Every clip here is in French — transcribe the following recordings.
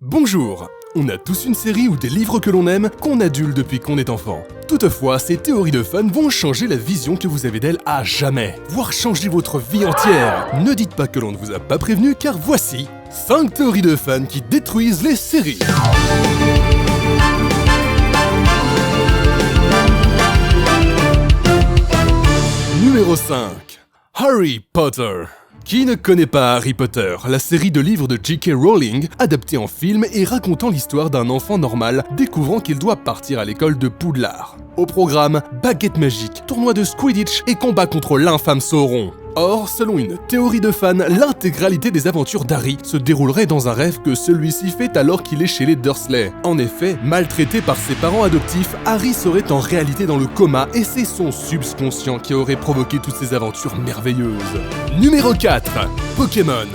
Bonjour! On a tous une série ou des livres que l'on aime, qu'on adule depuis qu'on est enfant. Toutefois, ces théories de fans vont changer la vision que vous avez d'elles à jamais, voire changer votre vie entière. Ne dites pas que l'on ne vous a pas prévenu, car voici 5 théories de fans qui détruisent les séries. Numéro 5. Harry Potter. Qui ne connaît pas Harry Potter, la série de livres de J.K. Rowling, adaptée en film et racontant l'histoire d'un enfant normal découvrant qu'il doit partir à l'école de Poudlard. Au programme, baguette magique, tournoi de Quidditch et combat contre l'infâme Sauron. Or, selon une théorie de fan, l'intégralité des aventures d'Harry se déroulerait dans un rêve que celui-ci fait alors qu'il est chez les Dursley. En effet, maltraité par ses parents adoptifs, Harry serait en réalité dans le coma et c'est son subconscient qui aurait provoqué toutes ces aventures merveilleuses. Numéro 4. Pokémon.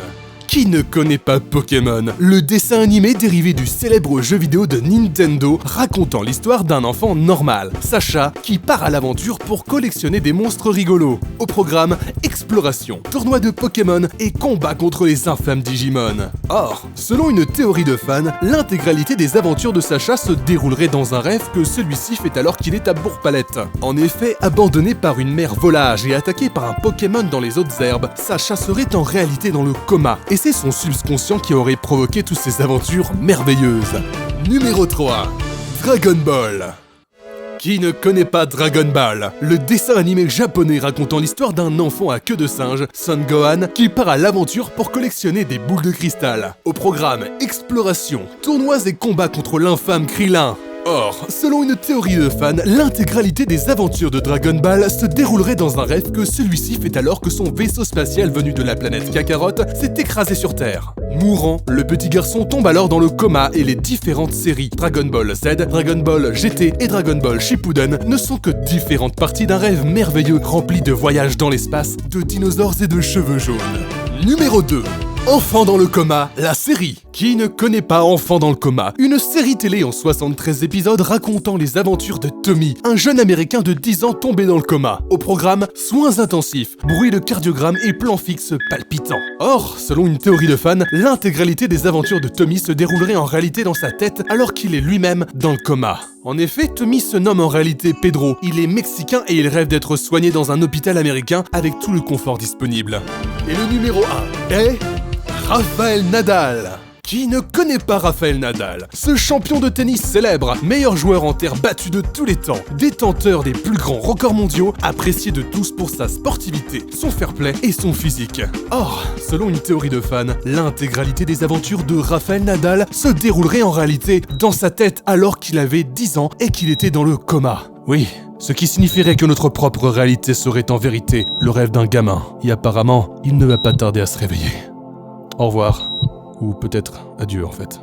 Qui ne connaît pas Pokémon, le dessin animé dérivé du célèbre jeu vidéo de Nintendo racontant l'histoire d'un enfant normal, Sacha, qui part à l'aventure pour collectionner des monstres rigolos. Au programme, exploration, tournoi de Pokémon et combat contre les infâmes Digimon. Or, selon une théorie de fan, l'intégralité des aventures de Sacha se déroulerait dans un rêve que celui-ci fait alors qu'il est à Bourg-Palette. En effet, abandonné par une mère volage et attaqué par un Pokémon dans les hautes herbes, Sacha serait en réalité dans le coma et c'est son subconscient qui aurait provoqué toutes ces aventures merveilleuses. Numéro 3. Dragon Ball. Qui ne connaît pas Dragon Ball, le dessin animé japonais racontant l'histoire d'un enfant à queue de singe, Son Gohan, qui part à l'aventure pour collectionner des boules de cristal. Au programme, exploration, tournois et combats contre l'infâme Krillin. Or, selon une théorie de fan, l'intégralité des aventures de Dragon Ball se déroulerait dans un rêve que celui-ci fait alors que son vaisseau spatial venu de la planète Kakarot s'est écrasé sur Terre. Mourant, le petit garçon tombe alors dans le coma et les différentes séries Dragon Ball Z, Dragon Ball GT et Dragon Ball Shippuden ne sont que différentes parties d'un rêve merveilleux rempli de voyages dans l'espace, de dinosaures et de cheveux jaunes. Numéro 2. Enfant dans le coma, la série. Qui ne connaît pas Enfant dans le coma, une série télé en 73 épisodes racontant les aventures de Tommy, un jeune américain de 10 ans tombé dans le coma. Au programme, soins intensifs, bruit de cardiogramme et plans fixes palpitants. Or, selon une théorie de fan, l'intégralité des aventures de Tommy se déroulerait en réalité dans sa tête alors qu'il est lui-même dans le coma. En effet, Tommy se nomme en réalité Pedro, il est mexicain et il rêve d'être soigné dans un hôpital américain avec tout le confort disponible. Et le numéro 1 est... Rafael Nadal. Qui ne connaît pas Rafael Nadal, ce champion de tennis célèbre, meilleur joueur en terre battue de tous les temps, détenteur des plus grands records mondiaux, apprécié de tous pour sa sportivité, son fair-play et son physique. Or, selon une théorie de fan, l'intégralité des aventures de Rafael Nadal se déroulerait en réalité dans sa tête alors qu'il avait 10 ans et qu'il était dans le coma. Oui, ce qui signifierait que notre propre réalité serait en vérité le rêve d'un gamin, et apparemment, il ne va pas tarder à se réveiller. Au revoir, ou peut-être adieu en fait.